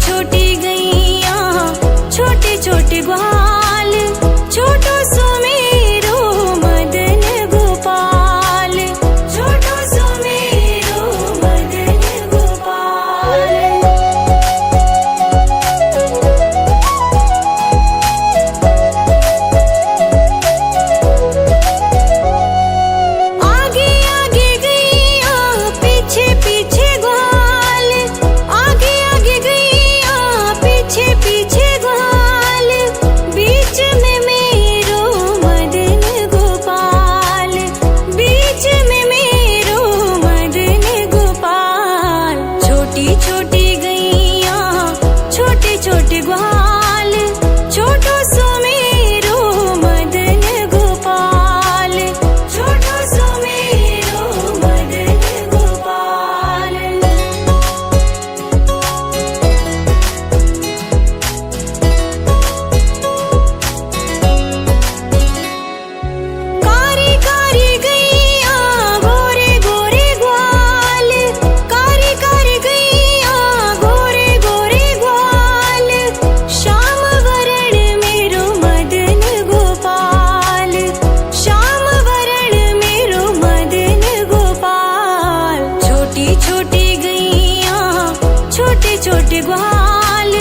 छोटी गैया छोटे छोटे ग्वाल, छोटो सुमेरो मदन गोपाल, छोटो सुमेरो मदन गोपाल। आगे आगे गैया पीछे पीछे ग्वाल, आगे आगे गैया पीछे पीछे ग्वाल, बीच में मेरो मदन गोपाल, बीच में मेरो मदन गोपाल। छोटी छोटी गैया छोटे छोटे ग्वाल, छोटो सुमेरो मदन गोपाल, छोटो सुमेरो मदन गोपाल। कारी कारी गैया गोरे गोरे ग्वाल, कारी कारी गैया गोरे गोरे ग्वाल, श्याम वरण मेरो मदन गोपाल, श्याम वरण मेरो मदन गोपाल। छोटी छोटी गैया छोटे छोटे ग्वाल,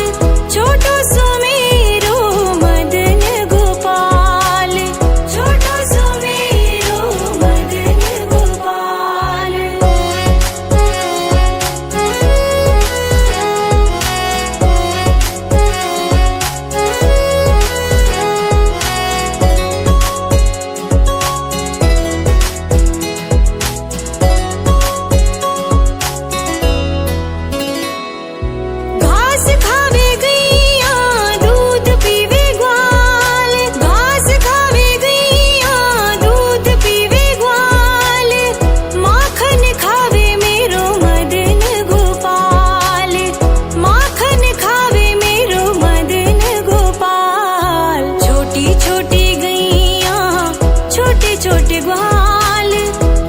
छोटो सुमेरो मदन गोपाल, छोटो सुमेरो मदन गोपाल। घास खावे गैया दूध पीवे ग्वाल, घास खावे गैया दूध पीवे ग्वाल, माखन खावे मेरो मदन गोपाल, माखन खावे मेरो मदन गोपाल। छोटी छोटी गैया छोटे छोटे ग्वाल,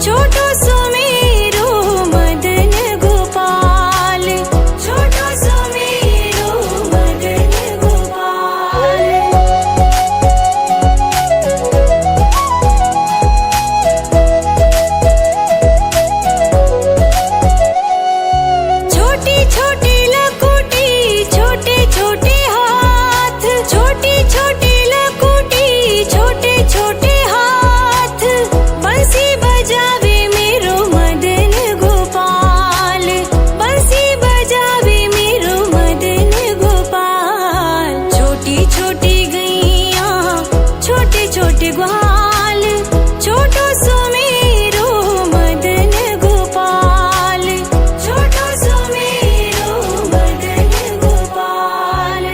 छोटो सुमेरो मदन गोपाल, छोटो सुमेरो मदन गोपाल। छोटी छोटी लकुटी छोटे छोटे हाथ, छोटी छोटी लकुटी छोटे छोटे हाथ, बंसी बजावे मेरो मदन गोपाल, बंसी बजावे मेरो मदन गोपाल। छोटी छोटी गैया छोटे छोटे ग्वाल, छोटो सुमेरो मदन गोपाल, छोटो सुमेरो मदन गोपाल।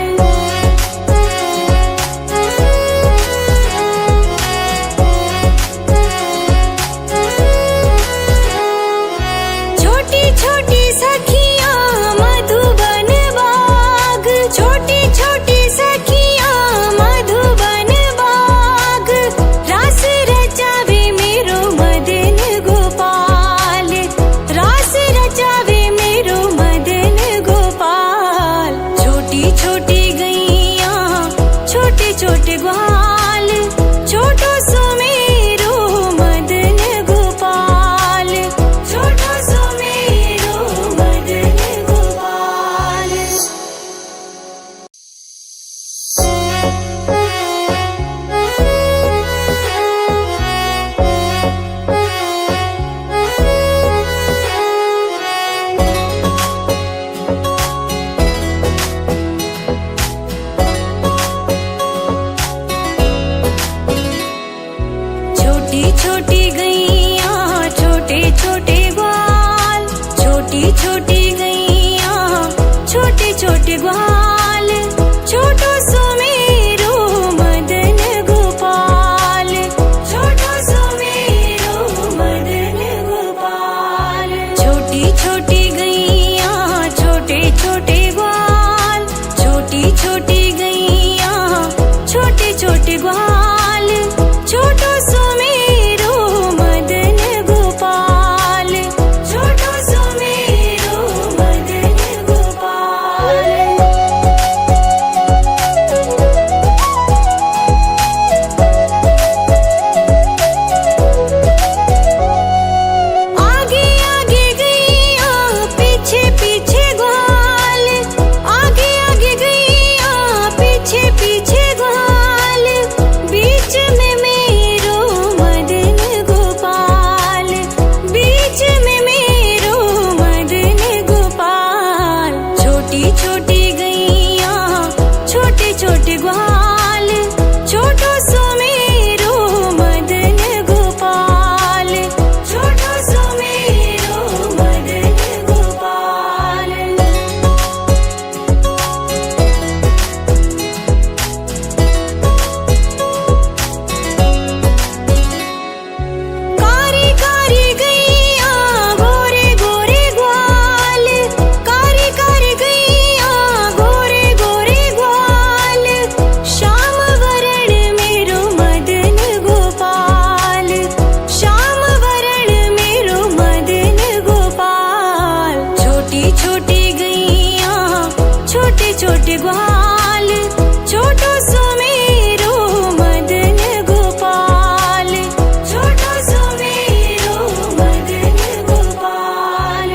छोटी छोटी सखियां मधुबन बाग, छोटी छोटी सखियां मधुबन बाग, रास रचावे मेरो मदन गोपाल, रास रचावे मेरो मदन गोपाल। छोटी छोटी गैया छोटे छोटे ग्वाल, छोटो सुमेरो मदन गोपाल, छोटो सुमेरो मदन गोपाल। छोटे ग्वाल, छोटो सुमेरो मदन गोपाल, छोटो सुमेरो मदन गोपाल।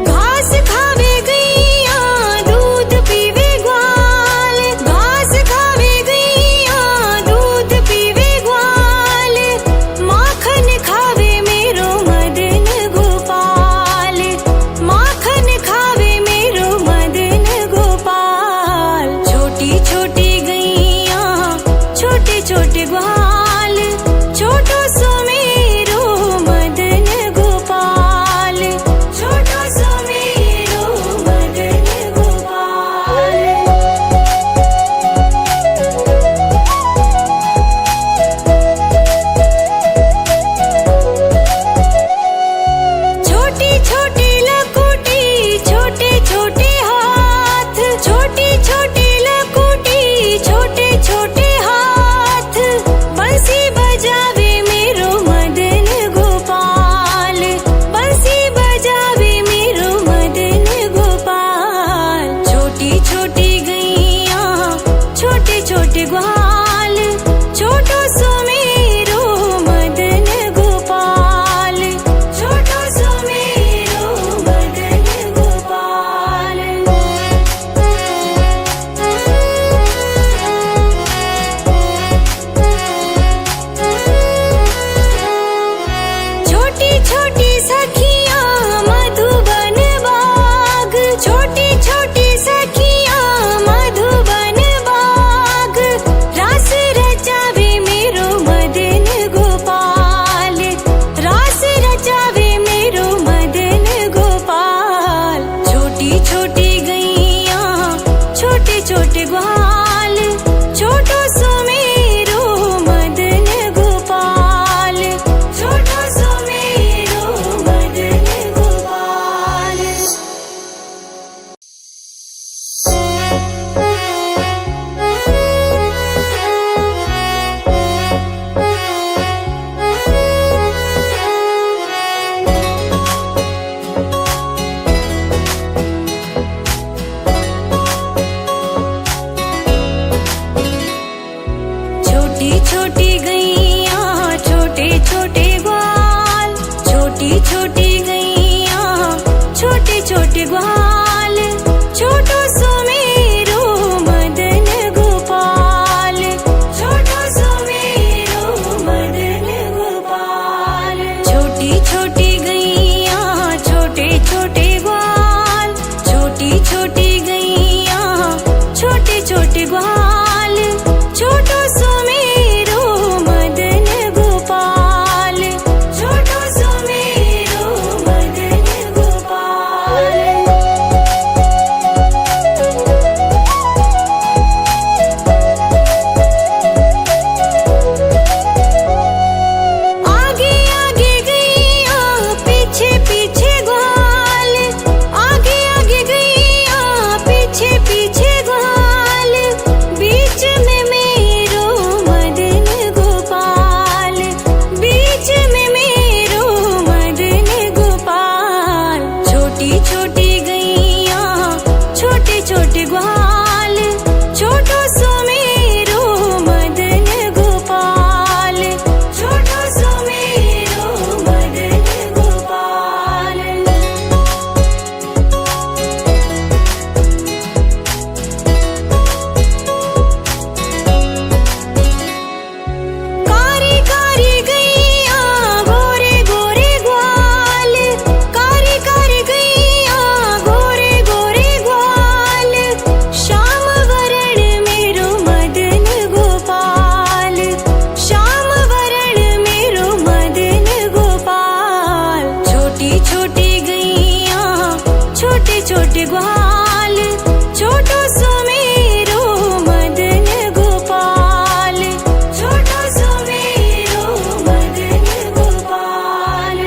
घास खावे गैया दूध पीवे ग्वाल, घास खावे गैया दूध पीवे ग्वाल, माखन खावे मेरो मदन गोपाल, माखन खावे मेरो मदन गोपाल। छोटी छोटी गैया छोटे छोटे ग्वाल, छोटो सुमेरो मदन गोपाल, छोटो सुमेरो मदन गोपाल। छोटी छोटी लकुटी छोटे छोटे हाथ, छोटी छोटी लकुटी छोटे छोटे हाथ, बंसी बजावे मेरो मदन गोपाल, बंसी बजावे मेरो मदन गोपाल। छोटी छोटी गैया छोटे छोटे ग्वाल, छोटो सुमेरो मदन गोपाल, छोटो सुमेरो मदन गोपाल। छोटी छोटी सखियां मधुबन बाग, छोटी छोटी सखियां मधुबन बाग, रास रचावे मेरो मदन गोपाल, रास रचावे मेरो मदन गोपाल। छोटी छोटी गैया छोटे छोटे ग्वाल, छोटो सुमेरो मदन गोपाल, छोटो सुमेरो मदन गोपाल। छोटी छोटी गैया छोटे छोटे ग्वाल, छोटी छोटी गैया छोटे छोटे ग्वाल, छोटो सुमेरो मदन गोपाल, छोटो सुमेरो मदन गोपाल। छोटी छोटी गैया छोटे छोटे ग्वाल, छोटी छोटी गैया छोटे छोटे ग्वाल, छोटो सुमेरो मदन गोपाल, छोटो सुमेरो मदन गोपाल। आगे आगे गैया पीछे पीछे ग्वाल, आगे आगे गैया पीछे पीछे ग्वाल, बीच में मेरो मदन गोपाल, बीच में मेरो मदन गोपाल। छोटी छोटी गैया छोटे छोटे ग्वाल, छोटो सुमेरो मदन गोपाल, छोटो सुमेरो मदन गोपाल। कारी कारी गैया गोरे गोरे ग्वाल, कारी कारी गैया गोरे गोरे ग्वाल, श्याम वरण मेरो मदन गोपाल, श्याम वरण मेरो मदन गोपाल। छोटी छोटी गैया छोटे छोटे ग्वाल, छोटो सुमेरो मदन गोपाल, छोटो सुमेरो मदन गोपाल।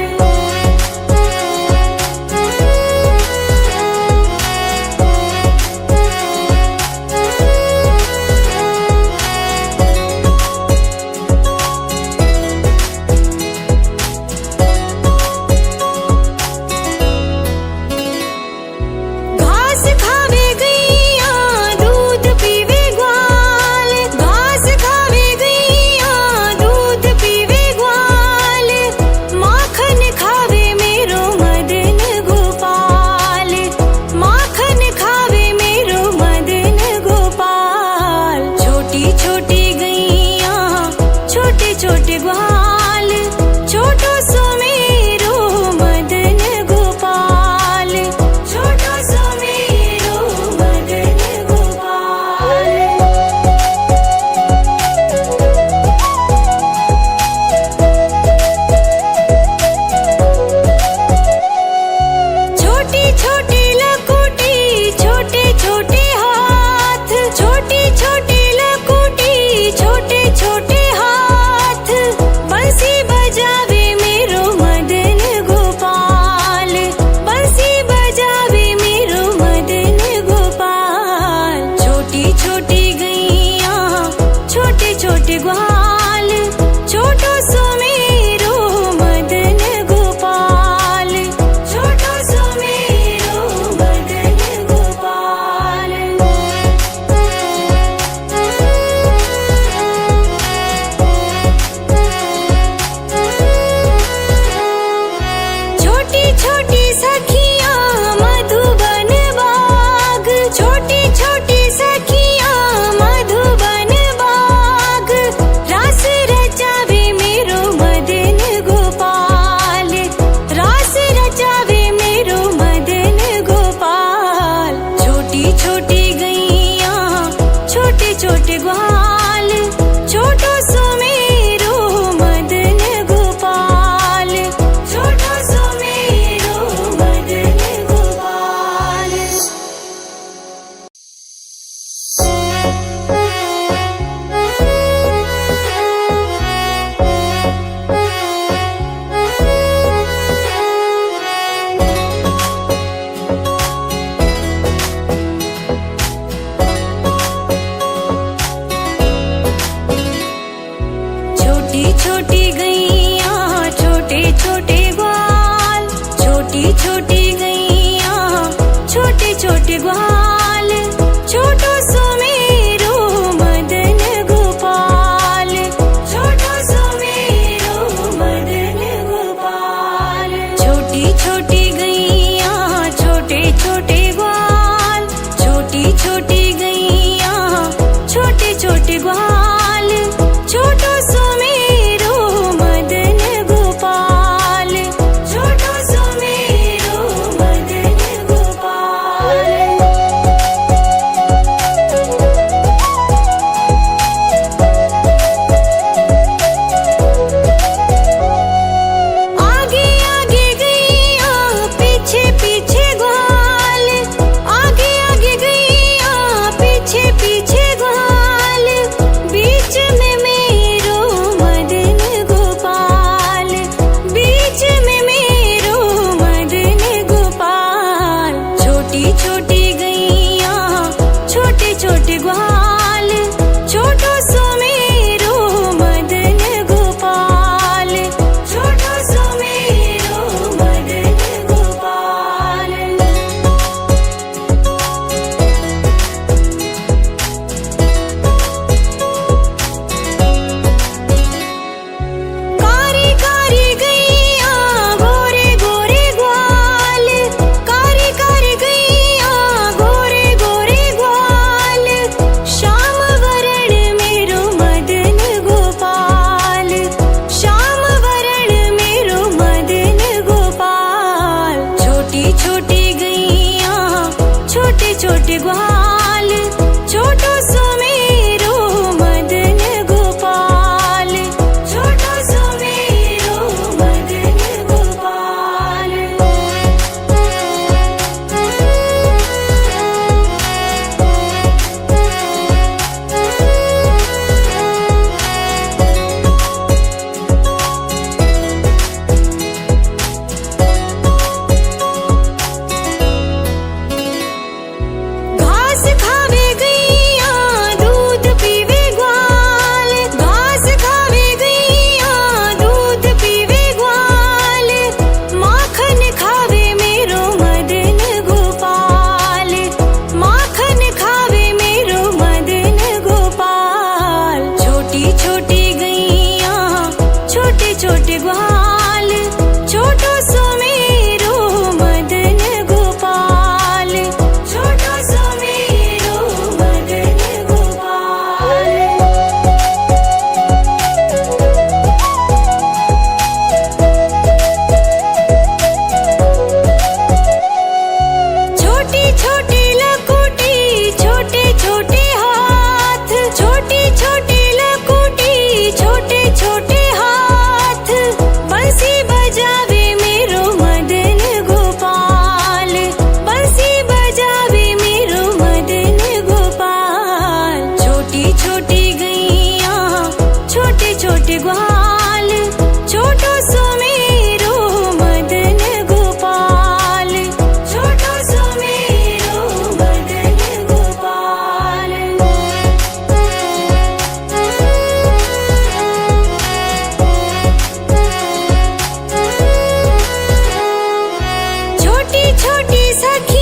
छोटी सखी